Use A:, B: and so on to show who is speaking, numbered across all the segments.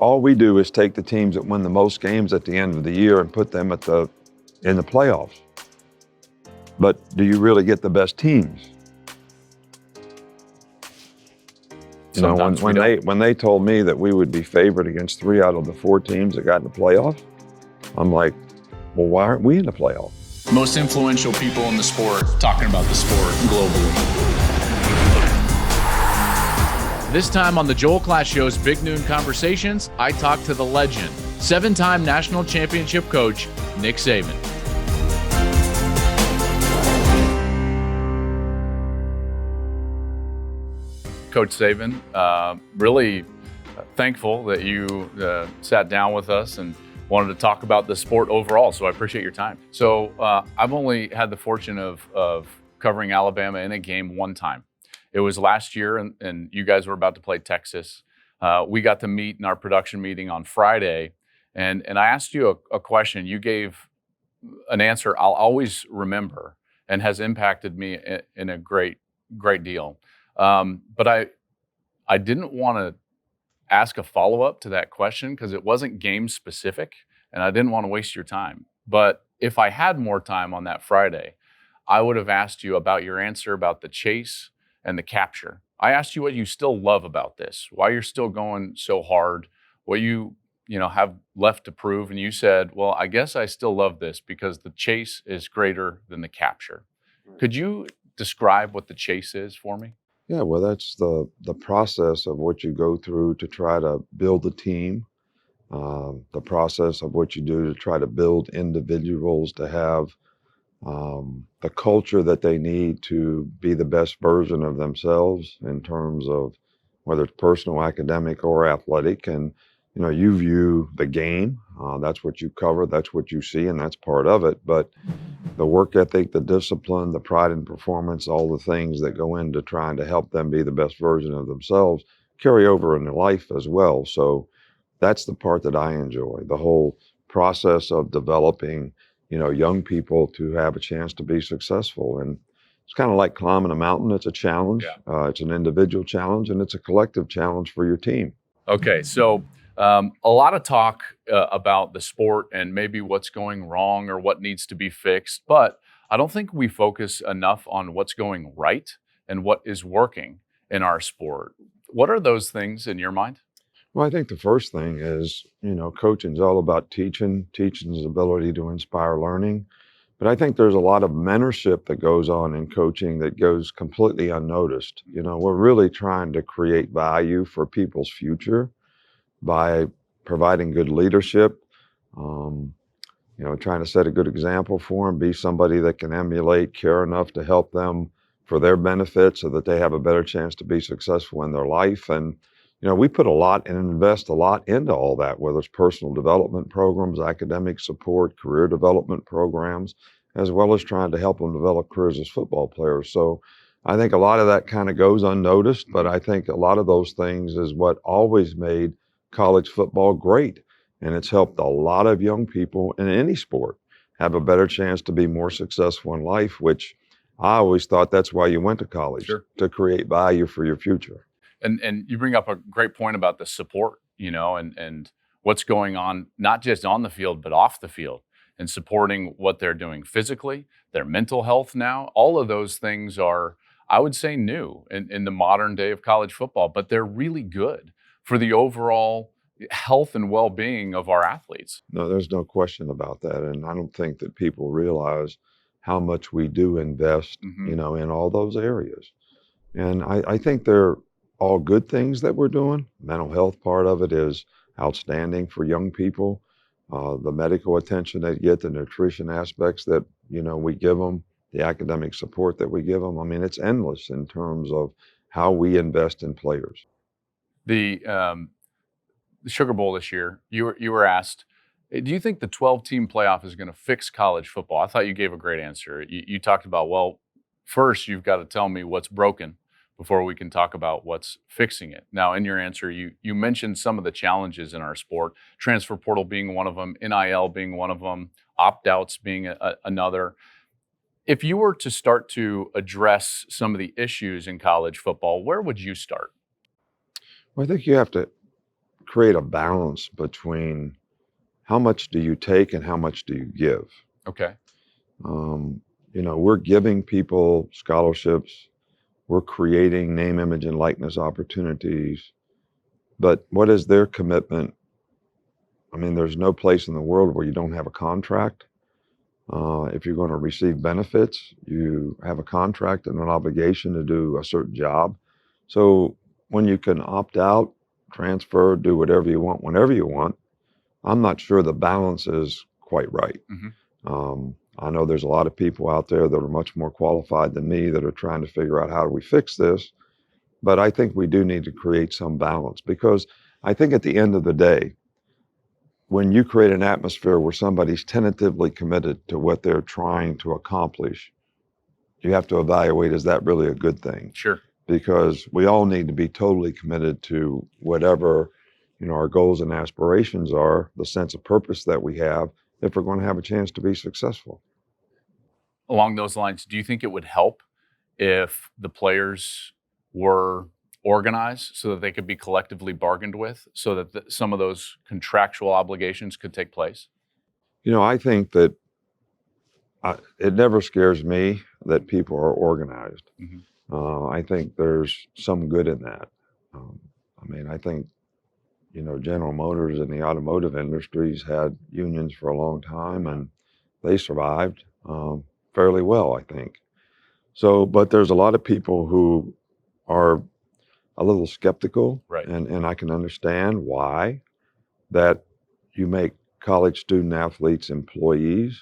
A: all we do is take the teams that win the most games at the end of the year and put them in the playoffs. But do you really get the best teams? You know, when they told me that we would be favored against 3 out of the 4 teams that got in the playoffs, I'm like, well, why aren't we in the playoffs?
B: Most influential people in the sport talking about the sport globally. This time on the Joel Klatt Show's Big Noon Conversations, I talk to the legend, 7-time national championship coach, Nick Saban. Coach Saban, really thankful that you sat down with us and wanted to talk about the sport overall, so I appreciate your time. So I've only had the fortune of covering Alabama in a game one time. It was last year, and you guys were about to play Texas. We got to meet in our production meeting on Friday, and I asked you a question. You gave an answer I'll always remember and has impacted me in a great deal. But I didn't want to ask a follow-up to that question because it wasn't game specific, and I didn't want to waste your time. But if I had more time on that Friday, I would have asked you about your answer about the chase and the capture. I asked you what you still love about this, why you're still going so hard, what you have left to prove, and you said, well, I guess I still love this because the chase is greater than the capture. Could you describe what the chase is for me?
A: Yeah, well, that's the process of what you go through to try to build a team, the process of what you do to try to build individuals to have the culture that they need to be the best version of themselves in terms of whether it's personal, academic, or athletic. And, you view the game, that's what you cover, that's what you see, and that's part of it. But the work ethic, the discipline, the pride in performance, all the things that go into trying to help them be the best version of themselves carry over into life as well. So that's the part that I enjoy, the whole process of developing young people to have a chance to be successful. And it's kind of like climbing a mountain. It's a challenge. Yeah. It's an individual challenge, and it's a collective challenge for your team.
B: Okay, so a lot of talk about the sport and maybe what's going wrong or what needs to be fixed, but I don't think we focus enough on what's going right and what is working in our sport. What are those things in your mind?
A: Well, I think the first thing is, coaching is all about teaching's ability to inspire learning. But I think there's a lot of mentorship that goes on in coaching that goes completely unnoticed. We're really trying to create value for people's future by providing good leadership, trying to set a good example for them, be somebody that can emulate, care enough to help them for their benefit so that they have a better chance to be successful in their life. And we put a lot and invest a lot into all that, whether it's personal development programs, academic support, career development programs, as well as trying to help them develop careers as football players. So I think a lot of that kind of goes unnoticed, but I think a lot of those things is what always made college football great. And it's helped a lot of young people in any sport have a better chance to be more successful in life, which I always thought that's why you went to college, sure, to create value for your future.
B: And you bring up a great point about the support, and what's going on, not just on the field, but off the field, and supporting what they're doing physically, their mental health now. All of those things are, I would say, new in the modern day of college football, but they're really good for the overall health and well-being of our athletes.
A: No, there's no question about that. And I don't think that people realize how much we do invest, in all those areas. And I think they're all good things that we're doing. Mental health part of it is outstanding for young people. The medical attention they get, the nutrition aspects that, we give them, the academic support that we give them. I mean, it's endless in terms of how we invest in players.
B: The Sugar Bowl this year, you were asked, do you think the 12-team playoff is going to fix college football? I thought you gave a great answer. You talked about, well, first you've got to tell me what's broken before we can talk about what's fixing it. Now, in your answer, you mentioned some of the challenges in our sport, transfer portal being one of them, NIL being one of them, opt-outs being another. If you were to start to address some of the issues in college football, where would you start?
A: Well, I think you have to create a balance between how much do you take and how much do you give.
B: Okay.
A: Um, we're giving people scholarships, we're creating name, image, and likeness opportunities, but what is their commitment? I mean, there's no place in the world where you don't have a contract. If you're going to receive benefits, you have a contract and an obligation to do a certain job. So when you can opt out, transfer, do whatever you want, whenever you want, I'm not sure the balance is quite right. I know there's a lot of people out there that are much more qualified than me that are trying to figure out how do we fix this. But I think we do need to create some balance, because I think at the end of the day, when you create an atmosphere where somebody's tentatively committed to what they're trying to accomplish, you have to evaluate, is that really a good thing?
B: Sure.
A: Because we all need to be totally committed to whatever, our goals and aspirations are, the sense of purpose that we have, if we're going to have a chance to be successful.
B: Along those lines, do you think it would help if the players were organized so that they could be collectively bargained with, so that some of those contractual obligations could take place?
A: I think that it never scares me that people are organized. I think there's some good in that. I think, General Motors and the automotive industries had unions for a long time, and they survived fairly well, I think. So, but there's a lot of people who are a little skeptical,
B: Right.
A: and I can understand why, that you make college student athletes employees.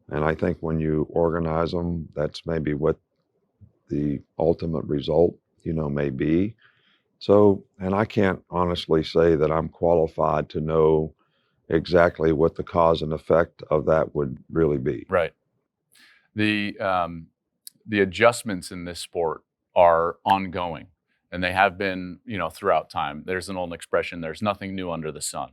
A: And I think when you organize them, that's maybe what the ultimate result, may be. So, and I can't honestly say that I'm qualified to know exactly what the cause and effect of that would really be.
B: Right. The adjustments in this sport are ongoing, and they have been, throughout time. There's an old expression: "There's nothing new under the sun."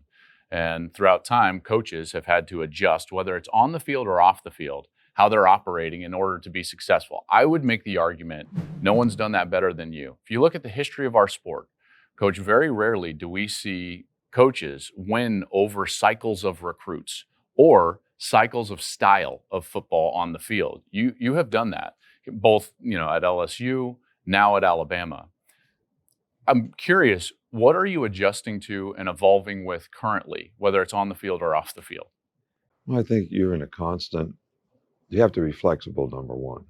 B: And throughout time, coaches have had to adjust, whether it's on the field or off the field, how they're operating in order to be successful. I would make the argument no one's done that better than you. If you look at the history of our sport, Coach, very rarely do we see coaches win over cycles of recruits or cycles of style of football on the field. You have done that, both at LSU, now at Alabama. I'm curious, what are you adjusting to and evolving with currently, whether it's on the field or off the field?
A: Well, I think you're in a constant, you have to be flexible, number one.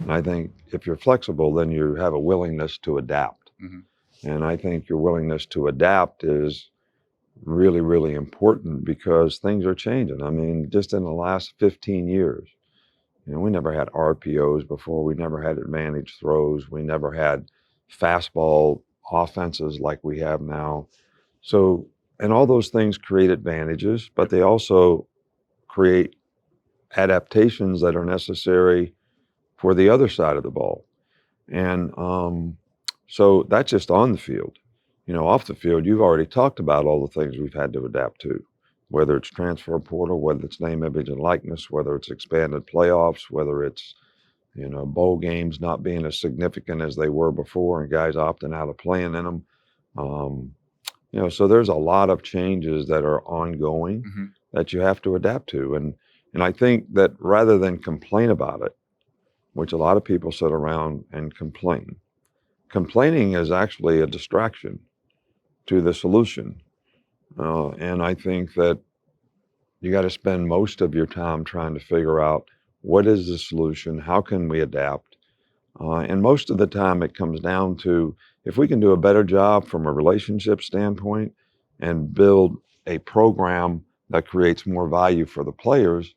A: And I think if you're flexible, then you have a willingness to adapt. And I think your willingness to adapt is really, really important, because things are changing. I mean, just in the last 15 years, we never had RPOs before. We never had advantage throws. We never had fastball offenses like we have now. So, and all those things create advantages, but they also create adaptations that are necessary for the other side of the ball. And so that's just on the field. Off the field, you've already talked about all the things we've had to adapt to, whether it's transfer portal, whether it's name, image, and likeness, whether it's expanded playoffs, whether it's, bowl games not being as significant as they were before and guys opting out of playing in them. So there's a lot of changes that are ongoing that you have to adapt to. And I think that rather than complain about it, which a lot of people sit around and complain, complaining is actually a distraction to the solution. And I think that you got to spend most of your time trying to figure out, what is the solution? How can we adapt? And most of the time it comes down to, if we can do a better job from a relationship standpoint and build a program that creates more value for the players,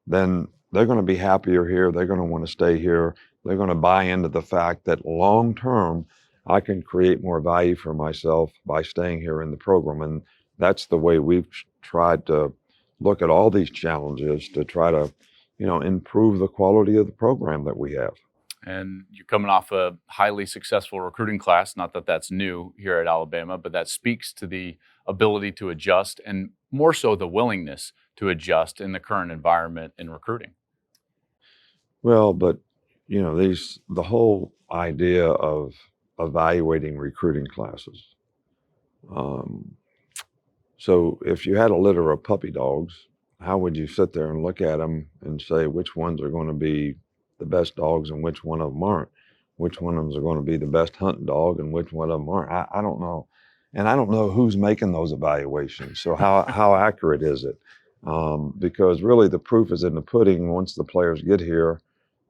A: then they're going to be happier here. They're going to want to stay here. They're going to buy into the fact that long term, I can create more value for myself by staying here in the program. And that's the way we've tried to look at all these challenges, to try to, improve the quality of the program that we have.
B: And you're coming off a highly successful recruiting class. Not that that's new here at Alabama, but that speaks to the ability to adjust, and more so the willingness to adjust in the current environment in recruiting.
A: Well, but the whole idea of evaluating recruiting classes, So if you had a litter of puppy dogs, how would you sit there and look at them and say which ones are going to be the best dogs and which one of them aren't? Which one of them are going to be the best hunting dog and which one of them aren't? I don't know. And I don't know who's making those evaluations. So how accurate is it? Because really the proof is in the pudding once the players get here,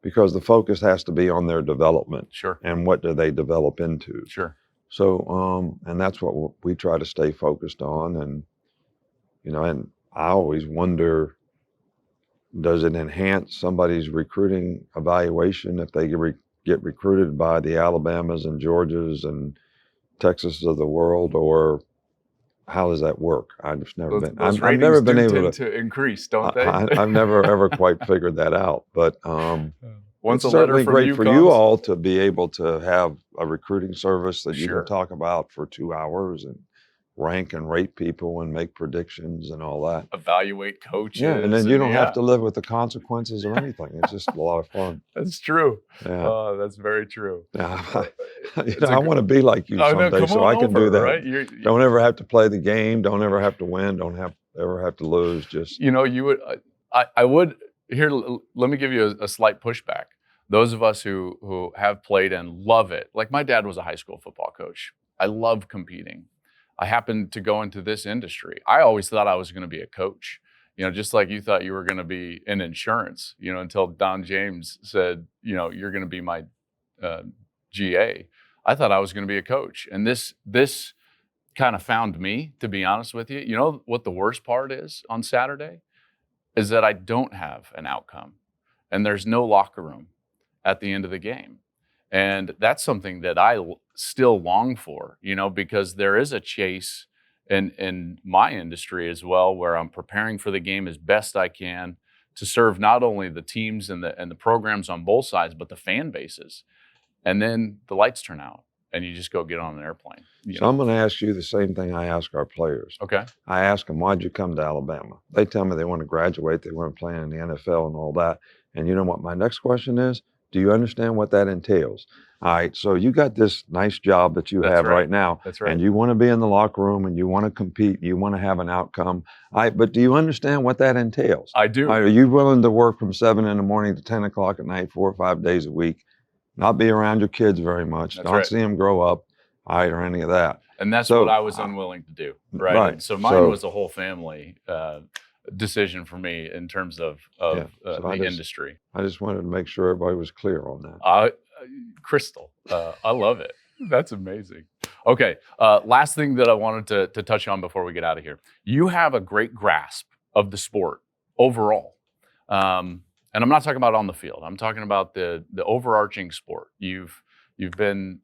A: because the focus has to be on their development.
B: Sure.
A: And what do they develop into?
B: Sure.
A: So, and that's what we try to stay focused on. And, and I always wonder, does it enhance somebody's recruiting evaluation if they get recruited by the Alabamas and Georgias and Texas of the world, or how does that work? I've just never been.
B: Those
A: I've never been
B: ratings do
A: able
B: tend to increase, don't they?
A: I've never ever quite figured that out. But
B: Once
A: it's
B: a letter
A: certainly
B: from
A: great
B: you
A: for
B: comes,
A: you all to be able to have a recruiting service that you
B: Sure.
A: can talk about for 2 hours and rank and rate people and make predictions and all that.
B: evaluate coaches.
A: Yeah, and then you don't have to live with the consequences or anything. It's just a lot of fun.
B: That's true.
A: Yeah.
B: Oh, that's very true.
A: Yeah. I want to be like you
B: Oh, no,
A: someday
B: come
A: so
B: on
A: I can
B: over,
A: do that.
B: right?
A: Don't ever have to play the game. Don't ever have to win. Don't ever have to lose. Just
B: You would. I would. Here, let me give you a slight pushback. Those of us who have played and love it, like my dad was a high school football coach. I love competing. I happened to go into this industry. I always thought I was going to be a coach, just like you thought you were going to be in insurance, until Don James said, you're going to be my GA. I thought I was going to be a coach. And this kind of found me, to be honest with you. You know what the worst part is on Saturday? Is that I don't have an outcome and there's no locker room at the end of the game. And that's something that I still long for, because there is a chase in my industry as well, where I'm preparing for the game as best I can to serve not only the teams and the programs on both sides, but the fan bases. And then the lights turn out and you just go get on an airplane.
A: So I'm going to ask you the same thing I ask our players.
B: Okay.
A: I ask them, why'd you come to Alabama? They tell me they want to graduate. They want to play in the NFL and all that. And you know what my next question is? Do you understand what that entails? All right, so you got this nice job that you have right now.
B: That's right.
A: And you want to be in the locker room and you want to compete, you want to have an outcome. All right, but do you understand what that entails?
B: I do.
A: All right, are you willing to work from 7 in the morning to 10 o'clock at night, 4 or 5 days a week, not be around your kids very much,
B: That's
A: don't
B: right.
A: see them grow up, all right, or any of that?
B: And that's what I was unwilling to do, right?
A: Right.
B: So mine was a whole family decision for me in terms of the industry.
A: I just wanted to make sure everybody was clear on that.
B: Crystal, I love it. That's amazing. Okay, last thing that I wanted to touch on before we get out of here. You have a great grasp of the sport overall. And I'm not talking about on the field. I'm talking about the overarching sport. You've been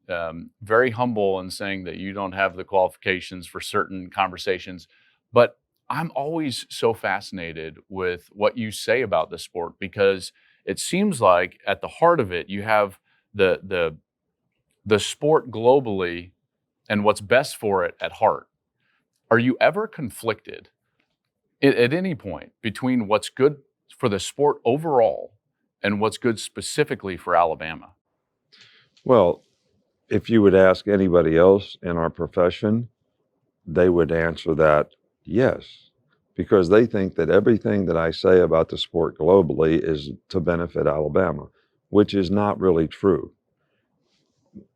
B: very humble in saying that you don't have the qualifications for certain conversations, but I'm always so fascinated with what you say about the sport, because it seems like at the heart of it, you have the sport globally and what's best for it at heart. Are you ever conflicted at any point between what's good for the sport overall and what's good specifically for Alabama?
A: Well, if you would ask anybody else in our profession, they would answer that yes, because they think that everything that I say about the sport globally is to benefit Alabama, which is not really true.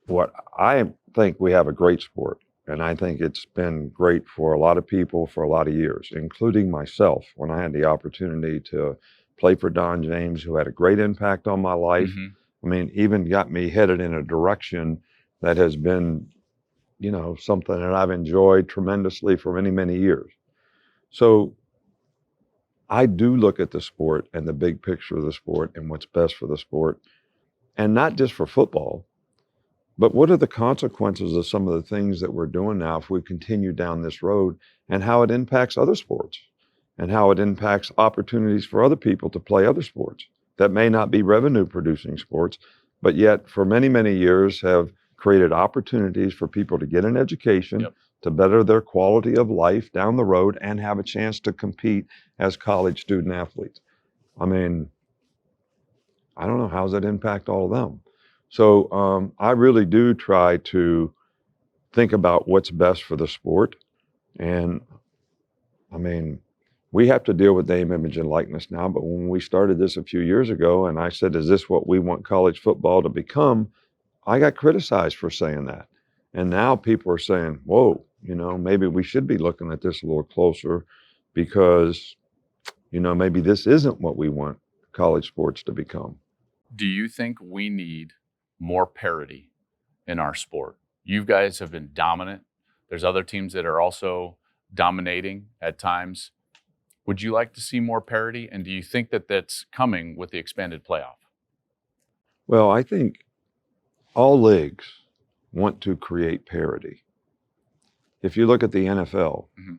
A: What I think, we have a great sport, and I think it's been great for a lot of people for a lot of years, including myself, when I had the opportunity to play for Don James, who had a great impact on my life.
B: Mm-hmm.
A: I mean, even got me headed in a direction that has been, something that I've enjoyed tremendously for many, many years. So I do look at the sport and the big picture of the sport and what's best for the sport, and not just for football, but what are the consequences of some of the things that we're doing now if we continue down this road, and how it impacts other sports and how it impacts opportunities for other people to play other sports that may not be revenue producing sports, but yet for many, many years have created opportunities for people to get an education,
B: Yep.
A: to better their quality of life down the road and have a chance to compete as college student athletes. I mean, I don't know, how does that impact all of them? So I really do try to think about what's best for the sport. And mean, we have to deal with name, image, and likeness now. But when we started this a few years ago, and I said, "Is this what we want college football to become?" I got criticized for saying that, and now people are saying, "Whoa, maybe we should be looking at this a little closer, because maybe this isn't what we want college sports to become."
B: Do you think we need more parity in our sport? You guys have been dominant. There's other teams that are also dominating at times. Would you like to see more parity? And do you think that that's coming with the expanded playoff?
A: Well, I think all leagues want to create parity. If you look at the NFL,
B: Mhm.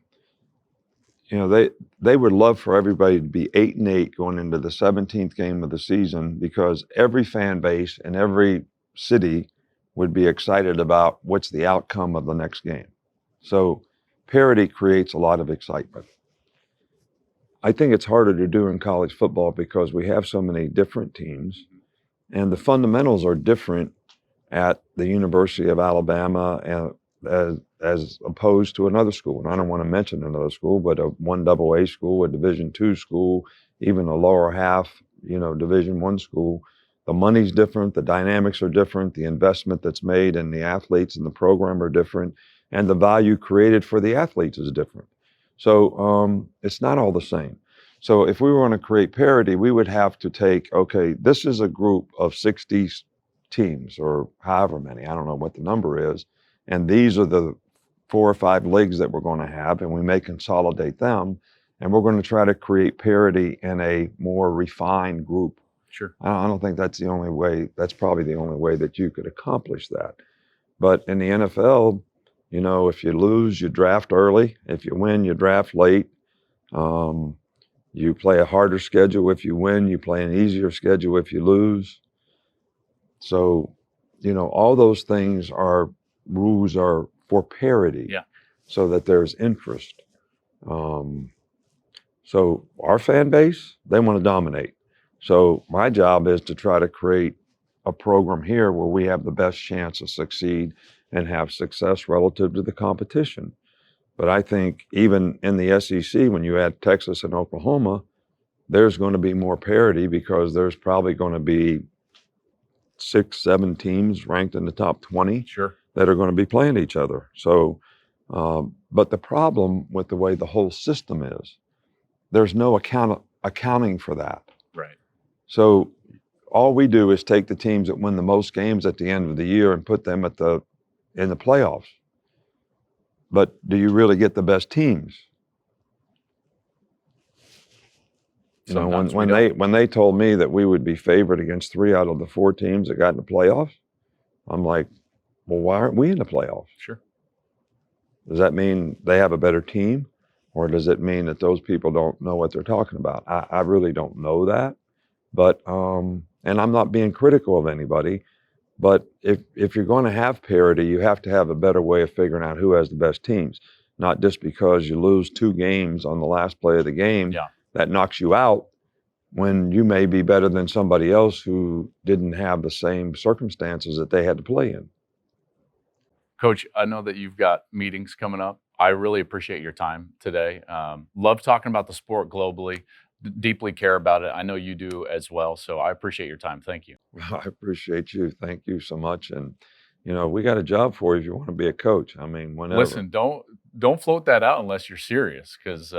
A: they would love for everybody to be 8-8 going into the 17th game of the season, because every fan base and every city would be excited about what's the outcome of the next game. So parity creates a lot of excitement. I think it's harder to do in college football because we have so many different teams, and the fundamentals are different at the University of Alabama as opposed to another school. And I don't want to mention another school, but a 1AA school, a Division II school, even a lower half, Division I school. The money's different, the dynamics are different, the investment that's made in the athletes and the program are different, and the value created for the athletes is different. So it's not all the same. So if we were going to create parity, we would have to take, okay, this is a group of 60 teams or however many, I don't know what the number is, and these are the 4 or 5 leagues that we're going to have, and we may consolidate them, and we're going to try to create parity in a more refined group.
B: Sure.
A: I don't think that's the only way. That's probably the only way that you could accomplish that. But in the NFL, if you lose, you draft early. If you win, you draft late. You play a harder schedule if you win. You play an easier schedule if you lose. So, all those things rules are for parity.
B: Yeah.
A: So that there's interest. So our fan base, they want to dominate. So my job is to try to create a program here where we have the best chance to succeed and have success relative to the competition. But I think even in the SEC, when you add Texas and Oklahoma, there's going to be more parity, because there's probably going to be 6, 7 teams ranked in the top 20
B: Sure.
A: that are going to be playing each other. So, but the problem with the way the whole system is, there's no accounting for that.
B: Right.
A: So all we do is take the teams that win the most games at the end of the year and put them in the playoffs. But do you really get the best teams?
B: Sometimes
A: when they told me that we would be favored against 3 out of the 4 teams that got in the playoffs, I'm like, well, why aren't we in the playoffs?
B: Sure.
A: Does that mean they have a better team? Or does it mean that those people don't know what they're talking about? I really don't know that. But, and I'm not being critical of anybody, but if you're going to have parity, you have to have a better way of figuring out who has the best teams. Not just because you lose 2 games on the last play of the game,
B: Yeah.
A: that knocks you out, when you may be better than somebody else who didn't have the same circumstances that they had to play in.
B: Coach, I know that you've got meetings coming up. I really appreciate your time today. Love talking about the sport globally. Deeply care about it. I know you do as well. So I appreciate your time. Thank you.
A: I appreciate you. Thank you so much. And, we got a job for you if you want to be a coach. I mean, whenever.
B: Listen, don't float that out unless you're serious, because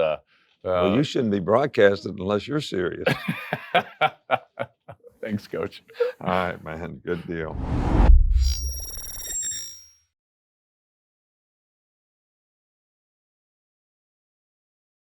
A: Well, you shouldn't be broadcasted unless you're serious.
B: Thanks, Coach.
A: All right, man. Good deal.